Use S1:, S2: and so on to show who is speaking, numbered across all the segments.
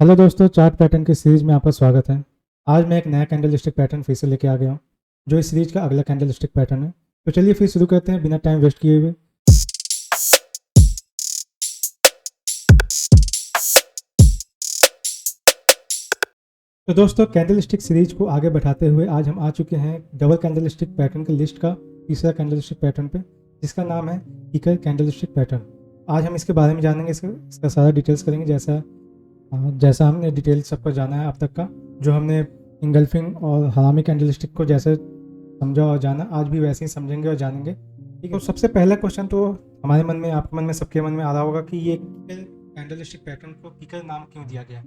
S1: Hello दोस्तों, chart pattern की series में आपका स्वागत है। आज मैं एक नया कैंडलस्टिक पैटर्न फिर से लेके आ गया हूँ, जो इस सीरीज का अगला कैंडलस्टिक पैटर्न है। तो चलिए फिर शुरू करते हैं बिना टाइम वेस्ट किए हुए। तो दोस्तों, कैंडलस्टिक सीरीज को आगे बढ़ाते हुए आज हम आ चुके हैं डबल कैंडलस्टिक पैटर्न की लिस्ट का तीसरा कैंडलस्टिक पैटर्न पे, जिसका नाम है कीकर कैंडलस्टिक पैटर्न। आज हम इसके बारे में जानेंगे, इसका सारा डिटेल्स करेंगे, जैसा हमने डिटेल सबका जाना है अब तक का। जो हमने इंगल्फिंग और हरामी कैंडलस्टिक को जैसे समझा और जाना, आज भी वैसे ही समझेंगे और जानेंगे। ठीक है, तो सबसे पहला क्वेश्चन तो हमारे मन में, आपके मन में, सबके मन में आ रहा होगा कि ये कैंडलस्टिक पैटर्न को कीकर नाम क्यों दिया गया।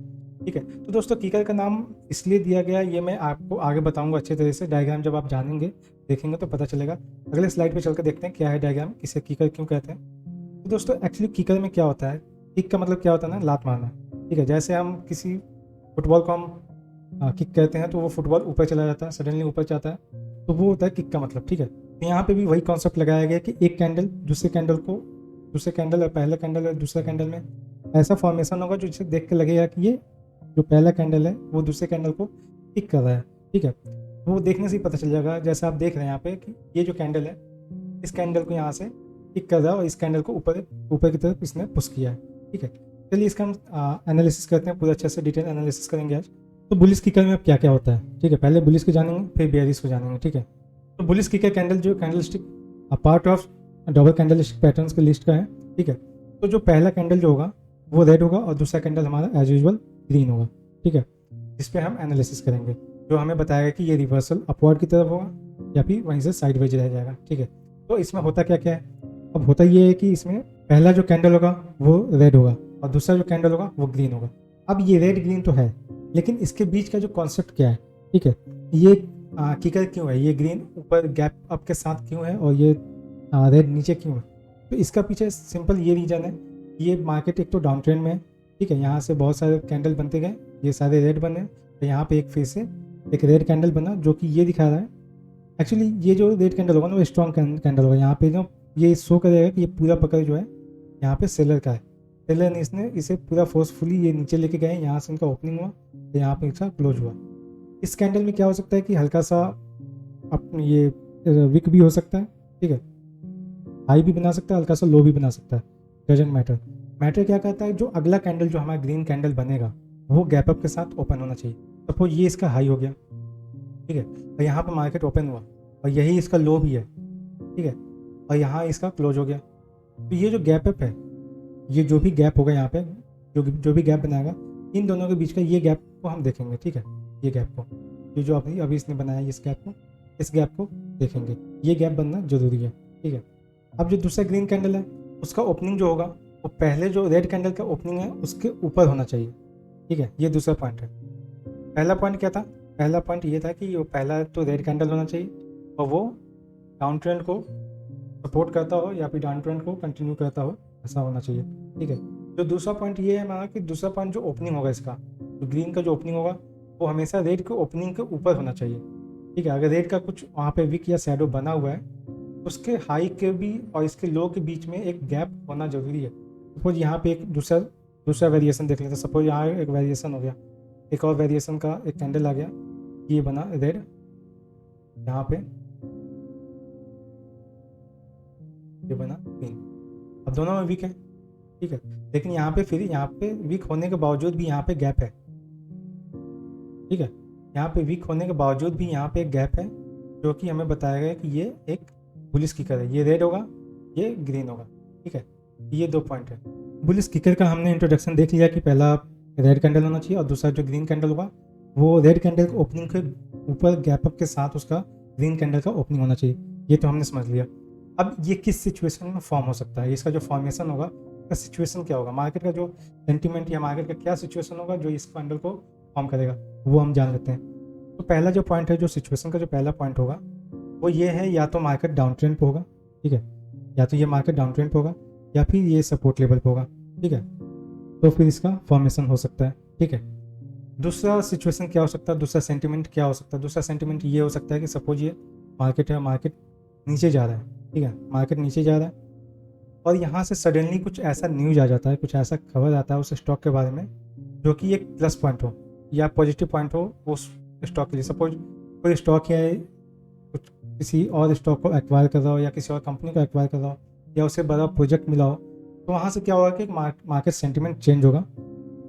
S1: ठीक है, तो दोस्तों कीकर का नाम इसलिए दिया गया, ये मैं आपको आगे बताऊंगा अच्छे तरह से। डायग्राम जब आप जानेंगे, देखेंगे तो पता चलेगा। अगले स्लाइड पे चलकर देखते हैं क्या है डायग्राम, किसे कीकर क्यों कहते हैं। तो दोस्तों एक्चुअली कीकर में क्या होता है, किक का मतलब क्या होता है ना, लात मारना। ठीक है, जैसे हम किसी फुटबॉल को हम किक कहते हैं तो वो फुटबॉल ऊपर चला जाता है, सडनली ऊपर जाता है, तो वो होता है किक का मतलब। ठीक है, तो यहाँ पे भी वही कॉन्सेप्ट लगाया गया कि एक कैंडल दूसरे कैंडल और पहले कैंडल और दूसरा कैंडल में ऐसा फॉर्मेशन होगा जो जिसे देख के लगेगा कि ये जो पहला कैंडल है वो दूसरे कैंडल को किक कर रहा है। ठीक है, वो देखने से ही पता चल जाएगा। जैसे आप देख रहे हैं यहाँ पे कि ये जो कैंडल है, इस कैंडल को यहाँ से किक कर रहा है और इस कैंडल को ऊपर ऊपर की तरफ इसने पुश किया है। ठीक है, चलिए इसका हम एनालिसिस करते हैं, पूरा अच्छे से डिटेल एनालिसिस करेंगे आज। तो बुलिश किकर में अब क्या क्या होता है, ठीक है, पहले बुलिश को जानेंगे फिर बेयरिश को जानेंगे। ठीक है, तो बुलिश किकर कैंडल जो candlestick part of double candlestick patterns की लिस्ट का है। ठीक है, तो जो पहला कैंडल जो होगा वो रेड होगा और दूसरा कैंडल हमारा एज यूजुअल ग्रीन होगा। ठीक है, इस पर हम एनालिसिस करेंगे, जो हमें बताएगा कि ये रिवर्सल अपवर्ड की तरफ होगा या फिर वहीं से साइडवेज रह जाएगा। ठीक है, तो इसमें होता क्या क्या है। अब होता ये है कि इसमें पहला जो कैंडल होगा वो रेड होगा और दूसरा जो कैंडल होगा वो ग्रीन होगा। अब ये रेड ग्रीन तो है, लेकिन इसके बीच का जो कॉन्सेप्ट क्या है। ठीक है, ये किकर क्यों है, ये ग्रीन ऊपर गैप अप के साथ क्यों है और ये रेड नीचे क्यों है। तो इसका पीछे सिंपल ये रीज़न है, ये मार्केट एक तो डाउन ट्रेंड में है। ठीक है, यहाँ से बहुत सारे कैंडल बनते गए, ये सारे रेड बने, तो यहाँ पे एक फिर से एक रेड कैंडल बना जो कि ये दिखा रहा है। एक्चुअली ये जो रेड कैंडल होगा ना वो स्ट्रॉन्ग कैंडल होगा। यहाँ पे जो ये शो करेगा कि ये पूरा पकड़ जो है यहाँ पे सेलर का है। सेलर ने इसने इसे पूरा फोर्सफुली ये नीचे लेके गए, यहाँ से इनका ओपनिंग हुआ तो यहाँ पे इसका क्लोज हुआ। इस कैंडल में क्या हो सकता है कि हल्का सा अपनी ये विक भी हो सकता है। ठीक है, हाई भी बना सकता है, हल्का सा लो भी बना सकता है, डजेंट मैटर। मैटर क्या कहता है, जो अगला कैंडल जो हमारा ग्रीन कैंडल बनेगा वो गैप अप के साथ ओपन होना चाहिए। सपोज ये इसका हाई हो गया, ठीक है, और यहाँ पे मार्केट ओपन हुआ और यही इसका लो भी है। ठीक है, और यहाँ इसका क्लोज हो गया, तो ये जो गैप अप है, ये जो भी गैप होगा यहाँ पे, जो भी गैप बनाएगा, इन दोनों के बीच का ये गैप को हम देखेंगे। ठीक है, ये गैप को, ये जो अभी इसने बनाया इस गैप को देखेंगे, ये गैप बनना जरूरी है। ठीक है, अब जो दूसरा ग्रीन कैंडल है उसका ओपनिंग जो होगा वो पहले जो रेड कैंडल का ओपनिंग है उसके ऊपर होना चाहिए। ठीक है, ये दूसरा पॉइंट है। पहला पॉइंट क्या था, पहला पॉइंट ये था कि वो पहला तो रेड कैंडल होना चाहिए और वो डाउन ट्रेंड को सपोर्ट करता हो या फिर डाउन ट्रेंड को कंटिन्यू करता हो, ऐसा होना चाहिए। ठीक है, जो दूसरा पॉइंट ये है हमारा कि दूसरा पॉइंट जो ओपनिंग होगा इसका, जो ग्रीन का जो ओपनिंग होगा वो हमेशा रेड के ओपनिंग के ऊपर होना चाहिए। ठीक है, अगर रेड का कुछ वहाँ पे विक या शैडो बना हुआ है, उसके हाई के भी और इसके लो के बीच में एक गैप होना जरूरी है। सपोज यहाँ पे एक दूसरा वेरिएशन देख लेते हैं। सपोज यहाँ एक वेरिएशन हो गया, एक और वेरिएशन का एक कैंडल आ गया, ये बना रेड, यहाँ पे ये बना ग्रीन। अब दोनों में वीक है। ठीक है, लेकिन यहाँ पे फिर यहाँ पे वीक होने के बावजूद भी यहाँ पे गैप है। ठीक है, यहाँ पे वीक होने के बावजूद भी यहाँ पे एक गैप है, जो कि हमें बताया गया कि ये एक बुलिश किकर है, ये रेड होगा, ये ग्रीन होगा। ठीक है, ये दो पॉइंट है। बुलिश किकर का हमने इंट्रोडक्शन देख लिया कि पहला रेड कैंडल होना चाहिए और दूसरा जो ग्रीन कैंडल होगा वो रेड कैंडल के ओपनिंग के ऊपर गैप अप के साथ उसका ग्रीन कैंडल का ओपनिंग होना चाहिए। ये तो हमने समझ लिया। अब ये किस सिचुएशन में फॉर्म हो सकता है, इसका जो फॉर्मेशन होगा उसका सिचुएशन क्या होगा, मार्केट का जो सेंटिमेंट या मार्केट का क्या सिचुएशन होगा जो इस कैंडल को फॉर्म करेगा, वो हम जान लेते हैं। तो पहला जो पॉइंट है, जो सिचुएशन का जो पहला पॉइंट होगा वो ये है, या तो मार्केट डाउन ट्रेंड पे होगा। ठीक है, या तो ये मार्केट डाउन ट्रेंड पे होगा या फिर ये सपोर्ट लेवल पे होगा। ठीक है, तो फिर इसका फॉर्मेशन हो सकता है। ठीक है, दूसरा सिचुएशन क्या हो सकता है, दूसरा सेंटिमेंट क्या हो सकता है, दूसरा सेंटिमेंट ये हो सकता है कि सपोज ये मार्केट है, मार्केट नीचे जा रहा है। ठीक है, मार्केट नीचे जा रहा है और यहाँ से सडनली कुछ ऐसा न्यूज आ जाता है, कुछ ऐसा खबर आता है उस स्टॉक के बारे में जो कि एक प्लस पॉइंट हो या पॉजिटिव पॉइंट हो उस स्टॉक के लिए। सपोज कोई स्टॉक है कुछ किसी और स्टॉक को एक्वायर कर रहा हो या किसी और कंपनी को एक्वायर कर रहा हो या उसे बड़ा प्रोजेक्ट मिला हो, तो वहाँ से क्या होगा कि मार्केट सेंटिमेंट चेंज होगा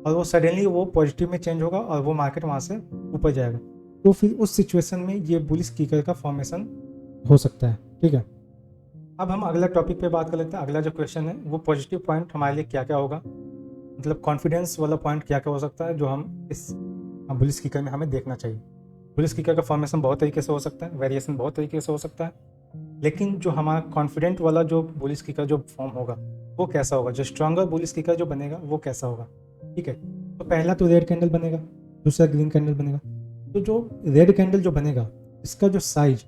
S1: और वो सडनली वो पॉजिटिव में चेंज होगा और वो मार्केट वहाँ से ऊपर जाएगा। तो फिर उस सिचुएशन में ये बुलिश किकर का फॉर्मेशन हो सकता है। ठीक है, अब हम अगला टॉपिक पे बात कर लेते हैं। अगला जो क्वेश्चन है वो पॉजिटिव पॉइंट हमारे लिए क्या क्या होगा, मतलब कॉन्फिडेंस वाला पॉइंट क्या क्या हो सकता है जो हम इस बुलिश किकर में हमें देखना चाहिए। बुलिश किकर का फॉर्मेशन बहुत तरीके से हो सकता है, वेरिएशन बहुत तरीके से हो सकता है, लेकिन जो हमारा कॉन्फिडेंट वाला जो बुलिश किकर जो फॉर्म होगा वो कैसा होगा, जो स्ट्रॉन्गर बुलिश किकर जो बनेगा वो कैसा होगा। ठीक है, तो पहला तो रेड कैंडल बनेगा, दूसरा ग्रीन कैंडल बनेगा। तो जो रेड कैंडल जो बनेगा इसका जो साइज,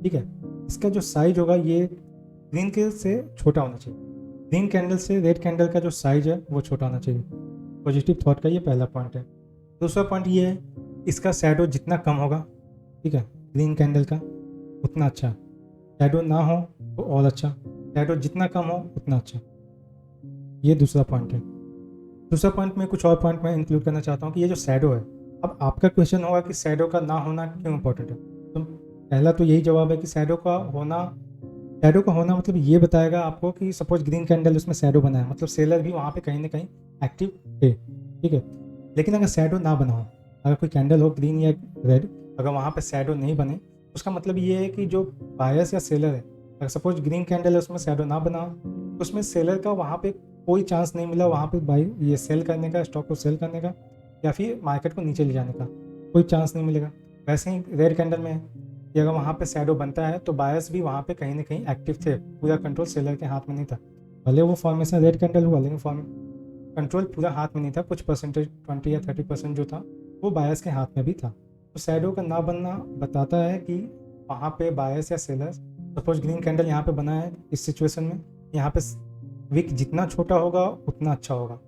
S1: ठीक है, इसका जो साइज होगा ये ग्रीन कैंडल से छोटा होना चाहिए। ग्रीन कैंडल से रेड कैंडल का जो साइज है वो छोटा होना चाहिए। पॉजिटिव थॉट का ये पहला पॉइंट है। दूसरा पॉइंट ये है इसका शैडो जितना कम होगा, ठीक है, ग्रीन कैंडल का उतना अच्छा। शैडो ना हो तो और अच्छा, शैडो जितना कम हो उतना अच्छा। ये दूसरा पॉइंट है। दूसरा पॉइंट में कुछ और पॉइंट मैं इंक्लूड करना चाहता हूँ कि ये जो शैडो है, अब आपका क्वेश्चन होगा कि शैडो का ना होना क्यों इंपॉर्टेंट है। तो पहला तो यही जवाब है कि शैडो का होना मतलब ये बताएगा आपको कि सपोज ग्रीन कैंडल उसमें शैडो बना है, मतलब सेलर भी वहाँ पे कहीं ना कहीं एक्टिव है। ठीक है, लेकिन अगर शैडो ना बना हो, अगर कोई कैंडल हो ग्रीन या रेड, अगर वहाँ पे शैडो नहीं बने, उसका मतलब ये है कि जो बायर्स या सेलर है, अगर सपोज ग्रीन कैंडल है उसमें शैडो ना बना तो उसमें सेलर का वहाँ पे कोई चांस नहीं मिला वहाँ पे बाई ये सेल करने का, स्टॉक को सेल करने का या फिर मार्केट को नीचे ले जाने का कोई चांस नहीं मिलेगा। वैसे ही रेड कैंडल में कि अगर वहाँ पे शैडो बनता है तो बायर्स भी वहाँ पे कहीं ना कहीं एक्टिव थे, पूरा कंट्रोल सेलर के हाथ में नहीं था। भले वो फॉर्मेशन रेड कैंडल हुआ लेकिन कंट्रोल पूरा हाथ में नहीं था, कुछ परसेंटेज 20 या 30% जो था वो बायर्स के हाथ में भी था। तो शैडो का ना बनना बताता है कि वहाँ पे बायर्स या सेलर्स, सपोज ग्रीन कैंडल यहाँ पे बना है इस सिचुएशन में, यहाँ पे विक जितना छोटा होगा उतना अच्छा होगा,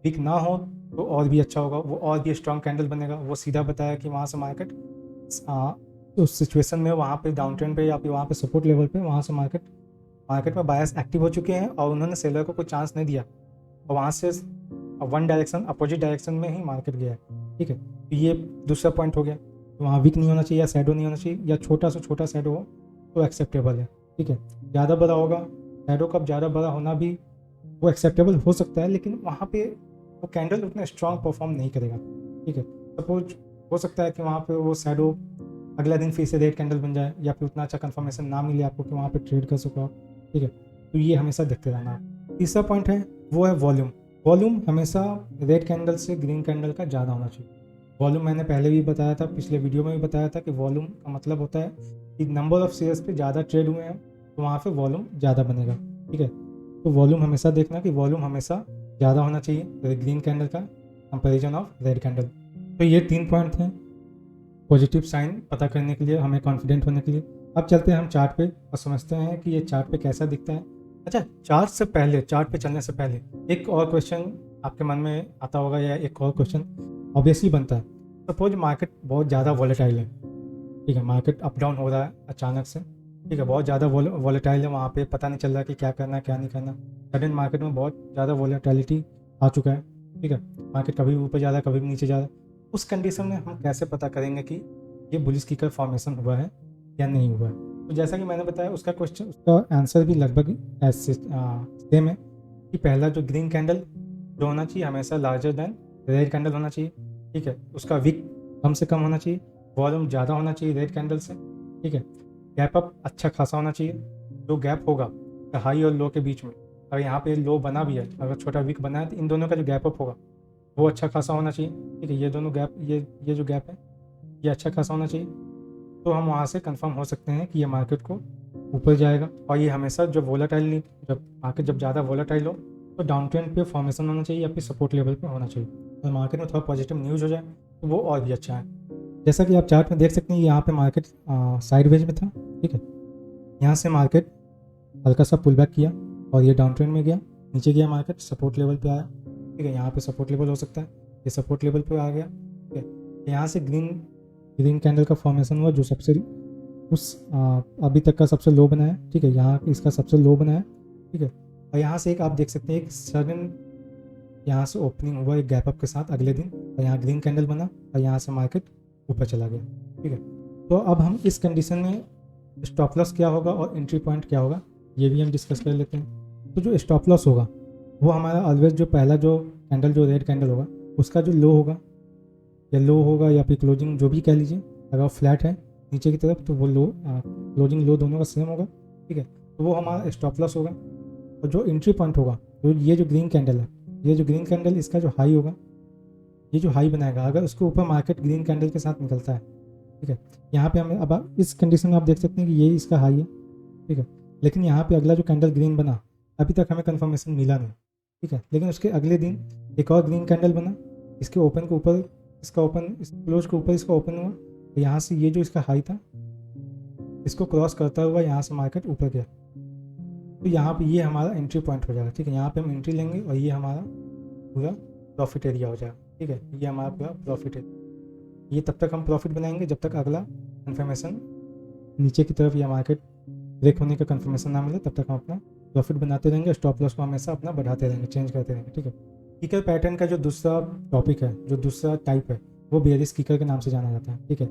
S1: विक ना हो तो और भी अच्छा होगा, वो और भी स्ट्रॉन्ग कैंडल बनेगा। वो सीधा बताया कि वहाँ से मार्केट उस सिचुएशन में वहाँ पे डाउन ट्रेंड पे या फिर वहाँ पे सपोर्ट लेवल पे वहाँ से मार्केट में बायर्स एक्टिव हो चुके हैं और उन्होंने सेलर को कोई चांस नहीं दिया और वहाँ से वन डायरेक्शन अपोजिट डायरेक्शन में ही मार्केट गया है। ठीक है, तो ये दूसरा पॉइंट हो गया। तो वहाँ वीक नहीं होना चाहिए या शैडो नहीं होना चाहिए, या छोटा से छोटा शैडो हो तो एक्सेप्टेबल है। ठीक है, ज़्यादा बड़ा होगा शैडो का, ज़्यादा बड़ा होना भी वो एक्सेप्टेबल हो सकता है, लेकिन वहाँ पे वो कैंडल उतना स्ट्रॉन्ग परफॉर्म नहीं करेगा। ठीक है, सपोज हो सकता है कि वहाँ पे वो शैडो अगला दिन फिर से रेड कैंडल बन जाए या फिर उतना अच्छा कंफर्मेशन ना मिले आपको कि वहाँ पे ट्रेड कर सको आप। ठीक है, तो ये हमेशा देखते रहना। तीसरा पॉइंट है वो है वॉल्यूम। वॉल्यूम हमेशा रेड कैंडल से ग्रीन कैंडल का ज़्यादा होना चाहिए। वॉल्यूम मैंने पहले भी बताया था, पिछले वीडियो में भी बताया था कि वॉल्यूम का मतलब होता है कि नंबर ऑफ शेयर्स पे ज़्यादा ट्रेड हुए हैं तो वहाँ पे वॉल्यूम ज़्यादा बनेगा। ठीक है, तो वॉल्यूम हमेशा देखना कि वॉल्यूम हमेशा ज़्यादा होना चाहिए ग्रीन कैंडल का कंपेरिजन ऑफ रेड कैंडल। तो ये 3 पॉइंट हैं पॉजिटिव साइन पता करने के लिए, हमें कॉन्फिडेंट होने के लिए। अब चलते हैं हम चार्ट पे और समझते हैं कि ये चार्ट पे कैसा दिखता है। अच्छा, चार्ट पे चलने से पहले एक और क्वेश्चन आपके मन में आता होगा या एक और क्वेश्चन ऑब्वियसली बनता है। सपोज मार्केट बहुत ज़्यादा वॉलेटाइल है, ठीक है, मार्केट अप डाउन हो रहा है अचानक से, ठीक है, बहुत ज़्यादा वॉलेटाइल है, वहाँ पे पता नहीं चल रहा कि क्या करना है क्या नहीं करना। सडन मार्केट में बहुत ज़्यादा वॉलेटिलिटी आ चुका है। ठीक है, मार्केट कभी भी ऊपर जा रहा है कभी भी नीचे जा रहा है। उस कंडीशन में हम कैसे पता करेंगे कि ये बुलिश किकर फॉर्मेशन हुआ है या नहीं हुआ है। तो जैसा कि मैंने बताया उसका आंसर भी लगभग ऐसे सेम है कि पहला जो ग्रीन कैंडल जो होना चाहिए हमेशा लार्जर देन रेड कैंडल होना चाहिए। ठीक है, उसका विक कम से कम होना चाहिए, वॉल्यूम ज़्यादा होना चाहिए रेड कैंडल से। ठीक है, गैप अप अच्छा खासा होना चाहिए, जो गैप होगा हाई और लो के बीच में, अगर यहाँ पे लो बना भी है, अगर छोटा विक बना है तो इन दोनों का जो गैप अप होगा वो अच्छा खासा होना चाहिए। ठीक है, ये दोनों गैप ये जो गैप है ये अच्छा खासा होना चाहिए, तो हम वहाँ से कंफर्म हो सकते हैं कि ये मार्केट को ऊपर जाएगा। और ये हमेशा जब मार्केट जब ज़्यादा वोलेटाइल हो तो डाउन ट्रेंड पे फॉर्मेशन होना चाहिए या फिर सपोर्ट लेवल पे होना चाहिए, और मार्केट में थोड़ा पॉजिटिव न्यूज़ हो जाए तो वो और भी अच्छा है। जैसा कि आप चार्ट में देख सकते हैं यहाँ पे मार्केट साइडवेज में था। ठीक है, यहाँ से मार्केट हल्का सा पुल बैक किया और ये डाउन ट्रेंड में गया, नीचे गया मार्केट सपोर्ट लेवल पे आया। ठीक है, यहाँ पे सपोर्ट लेवल हो सकता है, ये सपोर्ट लेवल पे आ गया। ठीक है, यहाँ से ग्रीन कैंडल का फॉर्मेशन हुआ जो सबसे अभी तक का सबसे लो बना है। ठीक है, यहाँ इसका सबसे लो बना है। ठीक है, और यहाँ से एक आप देख सकते हैं एक सडन यहाँ से ओपनिंग हुआ एक गैप अप के साथ अगले दिन, और यहाँ ग्रीन कैंडल बना और यहाँ से मार्केट ऊपर चला गया। ठीक है, तो अब हम इस कंडीशन में स्टॉप लॉस क्या होगा और एंट्री पॉइंट क्या होगा ये भी हम डिस्कस कर लेते हैं। तो जो स्टॉप लॉस होगा वो हमारा ऑलवेज जो पहला जो कैंडल जो रेड कैंडल होगा उसका जो लो होगा या फिर क्लोजिंग जो भी कह लीजिए, अगर वो फ्लैट है नीचे की तरफ तो वो लो क्लोजिंग लो दोनों का सेम होगा। ठीक है, तो वो हमारा स्टॉप लॉस होगा। और जो एंट्री पॉइंट होगा तो ये जो ग्रीन कैंडल है, ये जो ग्रीन कैंडल इसका जो हाई होगा, ये जो हाई बनाएगा अगर उसके ऊपर मार्केट ग्रीन कैंडल के साथ निकलता है। ठीक है, यहाँ पे हमें अब इस कंडीशन में आप देख सकते हैं कि ये इसका हाई है। ठीक है, लेकिन यहाँ पे अगला जो कैंडल ग्रीन बना अभी तक हमें कंफर्मेशन मिला नहीं। ठीक है, लेकिन उसके अगले दिन एक और ग्रीन कैंडल बना, इसके ओपन के ऊपर इसका ओपन, इस क्लोज के ऊपर इसका ओपन हुआ, तो यहाँ से ये जो इसका हाई था इसको क्रॉस करता हुआ यहाँ से मार्केट ऊपर गया। तो यहाँ पे ये हमारा एंट्री पॉइंट हो जाएगा। ठीक है, यहाँ पे हम एंट्री लेंगे और ये हमारा पूरा प्रॉफिट एरिया हो जाएगा। ठीक है, ये हमारा पूरा प्रॉफिट एरिया, ये तब तक हम प्रॉफिट बनाएंगे जब तक अगला कन्फर्मेशन नीचे की तरफ या मार्केट ब्रेक होने का कन्फर्मेशन ना मिले, तब तक हम अपना प्रॉफिट बनाते रहेंगे। स्टॉप लॉस को हमेशा अपना बढ़ाते रहेंगे, चेंज करते रहेंगे। ठीक है, कीकर पैटर्न का जो दूसरा टॉपिक है, जो दूसरा टाइप है, वो बेयरिश कीकर के नाम से जाना जाता है। ठीक है,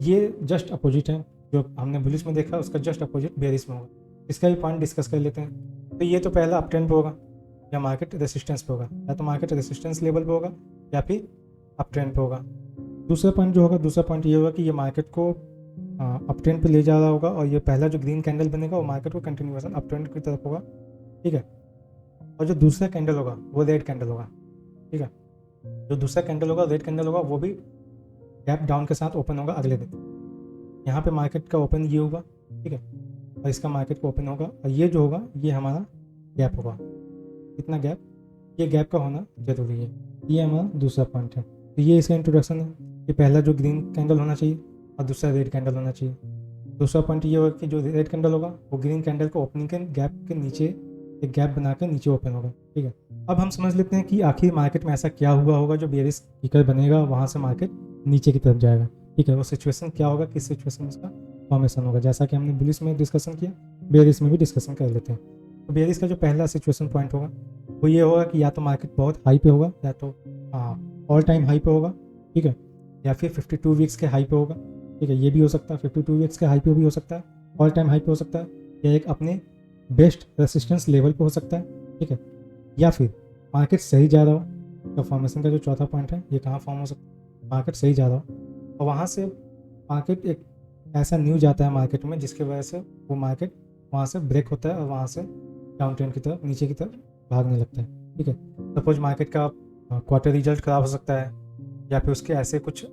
S1: ये जस्ट अपोजिट है, जो हमने बुलिश में देखा उसका जस्ट अपोजिट बेयरिश में होगा। इसका भी पॉइंट डिस्कस कर लेते हैं। तो ये तो पहला अप ट्रेंड पे होगा या मार्केट रेसिस्टेंस पे होगा, या तो मार्केट रेसिस्टेंस लेवल पे होगा या फिर अप ट्रेंड पे होगा। दूसरा पॉइंट जो होगा, दूसरा पॉइंट ये होगा कि ये मार्केट को अप ट्रेंड पे ले जा रहा होगा और ये पहला जो ग्रीन कैंडल बनेगा वो मार्केट को कंटिन्यूएशन अप ट्रेंड की तरफ होगा। ठीक है, और जो दूसरा कैंडल होगा वो रेड कैंडल होगा। ठीक है, जो दूसरा कैंडल होगा रेड कैंडल होगा, वो भी गैप डाउन के साथ ओपन होगा अगले दिन। यहाँ पे मार्केट का ओपन ये होगा। ठीक है, और इसका मार्केट को ओपन होगा, और ये जो होगा ये हमारा गैप होगा। कितना गैप, ये गैप का होना जरूरी है। ये हमारा दूसरा पॉइंट है। तो ये इसका इंट्रोडक्शन है कि पहला जो ग्रीन कैंडल होना चाहिए और दूसरा रेड कैंडल होना चाहिए। दूसरा पॉइंट ये होगा कि जो रेड कैंडल होगा वो ग्रीन कैंडल को ओपनिंग के गैप के नीचे एक गैप बनाकर नीचे ओपन होगा। ठीक है, अब हम समझ लेते हैं कि आखिर मार्केट में ऐसा क्या हुआ होगा जो बेयरिश कीकर बनेगा, वहाँ से मार्केट नीचे की तरफ जाएगा। ठीक है, वो सिचुएशन क्या होगा, किस सिचुएशन में उसका फॉर्मेशन होगा। जैसा कि हमने बुलिश में डिस्कशन किया, बेयरिश में भी डिस्कशन कर लेते हैं। तो बेयरिश का जो पहला सिचुएशन पॉइंट होगा वो ये होगा कि या तो मार्केट बहुत हाई पे होगा, या तो ऑल टाइम हाई पे होगा। ठीक है, या फिर 52 वीक्स के हाई पे होगा। ठीक है, ये भी हो सकता है, 52 वीक्स के हाई पे भी हो सकता है, ऑल टाइम हाई पे हो सकता है, या एक अपने बेस्ट रेसिस्टेंस लेवल पे हो सकता है। ठीक है, या फिर मार्केट सही जा रहा हो। तो फॉर्मेशन का जो चौथा पॉइंट है ये कहाँ फॉर्म हो सकता है, मार्केट सही जा रहा हो और वहाँ से मार्केट एक ऐसा न्यूज आता है मार्केट में जिसकी वजह से वो मार्केट वहाँ से ब्रेक होता है और वहाँ से डाउन ट्रेंड की तरफ, नीचे की तरफ भागने लगता है। ठीक है, सपोज मार्केट का क्वार्टर रिजल्ट खराब हो सकता है, या फिर उसके ऐसे कुछ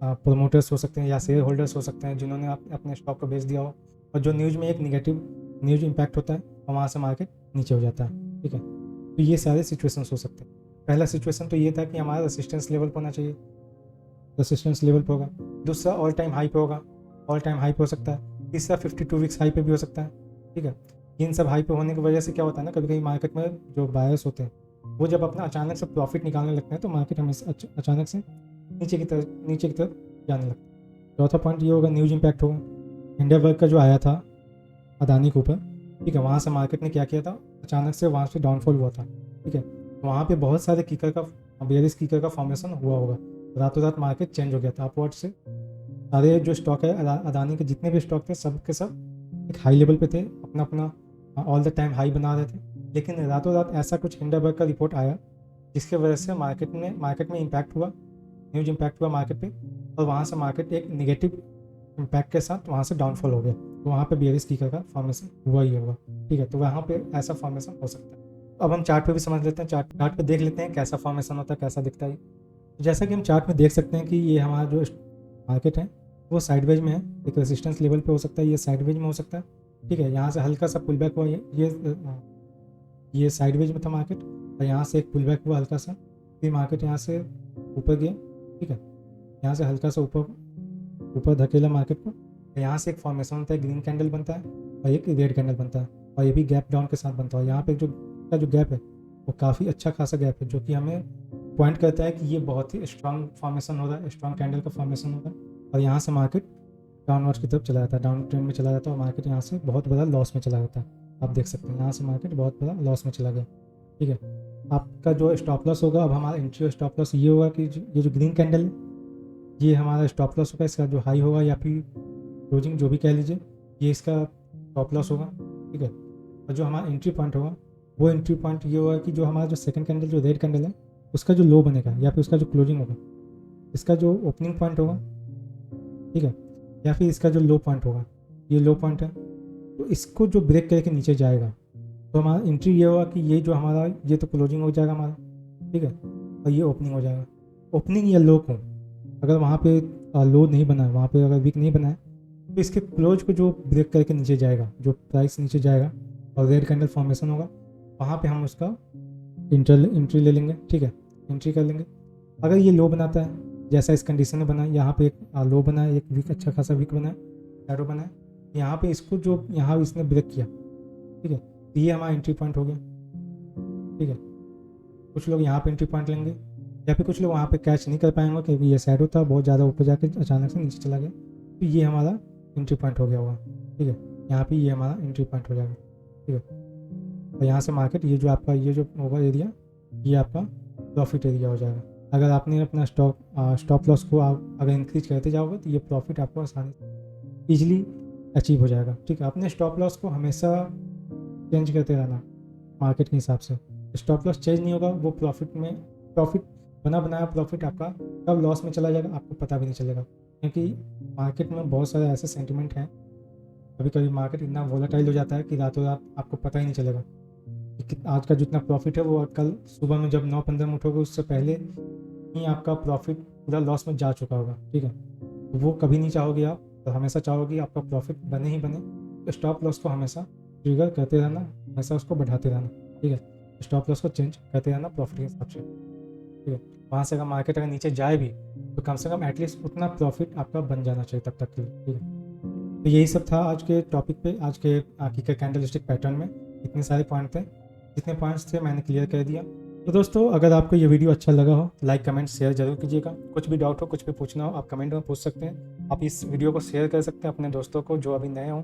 S1: प्रोमोटर्स हो सकते हैं या शेयर होल्डर्स हो सकते हैं जिन्होंने अपने स्टॉक को बेच दिया हो, और जो न्यूज़ में एक निगेटिव न्यूज इम्पैक्ट होता है और वहाँ से मार्केट नीचे हो जाता है। ठीक है, तो ये सारे सिचुएशंस हो सकते हैं। पहला सिचुएशन तो ये था कि हमारा रेसिस्टेंस लेवल पर होना चाहिए, रेसिस्टेंस लेवल पर होगा। दूसरा ऑल टाइम हाई पे होगा, ऑल टाइम हाई पे हो सकता है। तीसरा 52 वीक्स हाई पे भी हो सकता है। ठीक है, इन सब हाई पे होने की वजह से क्या होता है ना, कभी कभी मार्केट में जो बायर्स होते हैं वो जब अपना अचानक से प्रॉफिट निकालने लगते हैं तो मार्केट हमेशा अचानक से नीचे की तरफ जाने लगता है। चौथा पॉइंट ये होगा, न्यूज इम्पैक्ट होगा। हिंडनबर्ग का जो आया था अदानी के ऊपर, ठीक है, वहाँ से मार्केट ने क्या किया था, अचानक से वहाँ से डाउनफॉल हुआ था। ठीक है, वहाँ पे बहुत सारे कीकर का, बेयरिश कीकर का फॉर्मेशन हुआ होगा, रातों रात मार्केट चेंज हो गया था अपवर्ड से। सारे जो स्टॉक है अदानी के जितने भी स्टॉक थे सब के सब एक हाई लेवल पे थे, अपना अपना ऑल द टाइम हाई बना रहे थे। लेकिन रातों रात ऐसा कुछ हिंडनबर्ग का रिपोर्ट आया जिसके वजह से मार्केट में इम्पैक्ट हुआ, न्यूज इम्पैक्ट हुआ मार्केट पे, और वहाँ से मार्केट एक निगेटिव इम्पैक्ट के साथ वहाँ से डाउनफॉल हो गया। तो वहाँ पे बेयरिश कीकर का फॉर्मेशन हुआ ही होगा। ठीक है, तो वहाँ पे ऐसा फॉर्मेशन हो सकता है। अब हम चार्ट पे भी समझ लेते हैं, चार्ट पे देख लेते हैं कैसा फॉर्मेशन होता है, कैसा दिखता है। जैसा कि हम चार्ट में देख सकते हैं कि ये हमारा जो मार्केट है वो साइडवेज में है, एक रेजिस्टेंस लेवल पे हो सकता है, ये साइडवेज में हो सकता है। ठीक है, यहाँ से हल्का सा पुल बैक हुआ, ये साइडवेज में था मार्केट, और यहाँ से एक पुल बैक हुआ हल्का सा, फिर मार्केट यहाँ से ऊपर गया। ठीक है, यहाँ से हल्का सा ऊपर धकेला मार्केट को, यहाँ से एक फॉर्मेशन होता है, ग्रीन कैंडल बनता है और एक रेड कैंडल बनता है, और ये भी गैप डाउन के साथ बनता है। यहाँ पे जो गैप है वो काफ़ी अच्छा खासा गैप है, जो कि हमें पॉइंट करता है कि ये बहुत ही स्ट्रॉन्ग फॉर्मेशन हो रहा है, स्ट्रॉन्ग कैंडल का फॉर्मेशन हो रहा है, और यहाँ से मार्केट डाउनवर्ड की तरफ चला जाता है, डाउन ट्रेंड में चला जाता है, और मार्केट यहाँ से बहुत बड़ा लॉस में चला जाता है। आप देख सकते हैं यहाँ से मार्केट बहुत बड़ा लॉस में चला गया। ठीक है, आपका जो स्टॉप लॉस होगा, अब हमारा एंट्री और स्टॉप लॉस ये होगा कि ये जो ग्रीन कैंडल है ये हमारा स्टॉप लॉस होगा, इसका जो हाई होगा या फिर क्लोजिंग जो भी कह लीजिए, ये इसका स्टॉप लॉस होगा, ठीक है। और जो हमारा एंट्री पॉइंट होगा वो एंट्री पॉइंट ये होगा कि जो हमारा जो सेकंड कैंडल जो रेड कैंडल है उसका जो लो बनेगा या फिर उसका जो क्लोजिंग होगा, इसका जो ओपनिंग पॉइंट होगा, ठीक है, या फिर इसका जो लो पॉइंट होगा, ये लो पॉइंट है, तो इसको जो ब्रेक करके नीचे जाएगा तो हमारा एंट्री ये होगा कि ये जो हमारा ये तो क्लोजिंग हो जाएगा हमारा, ठीक है, और ये ओपनिंग हो जाएगा। ओपनिंग या लो को अगर वहाँ पे लो नहीं बना है, वहाँ पे अगर वीक नहीं बना है, तो इसके क्लोज को जो ब्रेक करके नीचे जाएगा, जो प्राइस नीचे जाएगा और रेड कैंडल फॉर्मेशन होगा, वहाँ पे हम उसका एंट्री ले लेंगे, ठीक है, एंट्री कर लेंगे। अगर ये लो बनाता है जैसा इस कंडीशन में बना है, यहाँ पे एक लो बना है, एक वीक अच्छा खासा वीक बना है, शैडो बना है, यहाँ पे इसको जो यहाँ इसने ब्रेक किया, ठीक है, तो ये हमारा एंट्री पॉइंट हो गया, ठीक है। कुछ लोग यहाँ पे एंट्री पॉइंट लेंगे या फिर कुछ लोग वहाँ पे कैच नहीं कर पाएंगे क्योंकि ये शैडो था, बहुत ज़्यादा ऊपर जाके अचानक से नीचे चला गया, तो ये हमारा एंट्री पॉइंट हो गया होगा, ठीक है। यहाँ पे ये हमारा एंट्री पॉइंट हो जाएगा, ठीक है। और यहाँ से मार्केट ये जो आपका ये जो होगा एरिया, ये आपका प्रॉफिट एरिया हो जाएगा। अगर आपने अपना स्टॉप लॉस को आप अगर इंक्रीज करते जाओगे तो ये प्रॉफिट आपको आसानी से ईजिली अचीव हो जाएगा, ठीक है। अपने स्टॉप लॉस को हमेशा चेंज करते रहना मार्केट के हिसाब से। स्टॉप लॉस चेंज नहीं होगा, वो प्रॉफिट बना बनाया प्रॉफिट आपका कब लॉस में चला जाएगा आपको पता भी नहीं चलेगा, क्योंकि मार्केट में बहुत सारे ऐसे सेंटिमेंट हैं, कभी कभी मार्केट इतना वोलेटाइल हो जाता है कि रातों रात आपको पता ही नहीं चलेगा कि आज का जितना प्रॉफिट है वो कल सुबह में जब 9:15 में उठोगे उससे पहले ही आपका प्रॉफिट पूरा लॉस में जा चुका होगा, ठीक है। तो वो कभी नहीं चाहोगे आप, तो हमेशा चाहोगे आपका प्रॉफिट बने ही बने, तो स्टॉप लॉस को हमेशा ट्रिगर करते रहना, हमेशा उसको बढ़ाते रहना, ठीक है। स्टॉप लॉस को चेंज करते रहना प्रॉफिट के हिसाब से, ठीक है। वहाँ से अगर मार्केट अगर नीचे जाए भी तो कम से कम एटलीस्ट उतना प्रॉफिट आपका बन जाना चाहिए तब तक के लिए, ठीक है। तो यही सब था आज के टॉपिक पे, आज के कीकर कैंडलस्टिक पैटर्न में इतने सारे पॉइंट थे, जितने पॉइंट्स थे मैंने क्लियर कर दिया। तो दोस्तों अगर आपको ये वीडियो अच्छा लगा हो लाइक कमेंट शेयर जरूर कीजिएगा। कुछ भी डाउट हो कुछ भी पूछना हो आप कमेंट में पूछ सकते हैं। आप इस वीडियो को शेयर कर सकते हैं अपने दोस्तों को जो अभी नए हों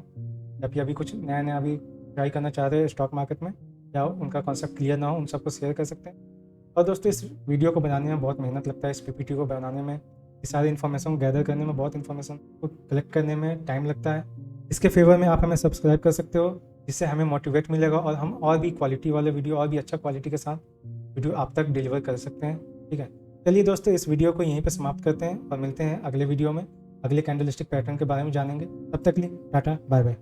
S1: या फिर अभी कुछ नया नया अभी ट्राई करना चाह रहे हैं स्टॉक मार्केट में, या उनका कॉन्सेप्ट क्लियर ना हो, उन सबको शेयर कर सकते हैं। और दोस्तों इस वीडियो को बनाने में बहुत मेहनत लगता है, इस पीपीटी को बनाने में, इस सारी इन्फॉर्मेशन गैदर करने में, बहुत इन्फॉर्मेशन को कलेक्ट करने में टाइम लगता है। इसके फेवर में आप हमें सब्सक्राइब कर सकते हो, जिससे हमें मोटिवेट मिलेगा और हम और भी क्वालिटी वाले वीडियो और भी अच्छा क्वालिटी के साथ वीडियो आप तक डिलीवर कर सकते हैं, ठीक है। चलिए दोस्तों इस वीडियो को यहीं पे समाप्त करते हैं और मिलते हैं अगले वीडियो में, अगले कैंडलस्टिक पैटर्न के बारे में जानेंगे। तब तक के लिए टाटा बाय बाय।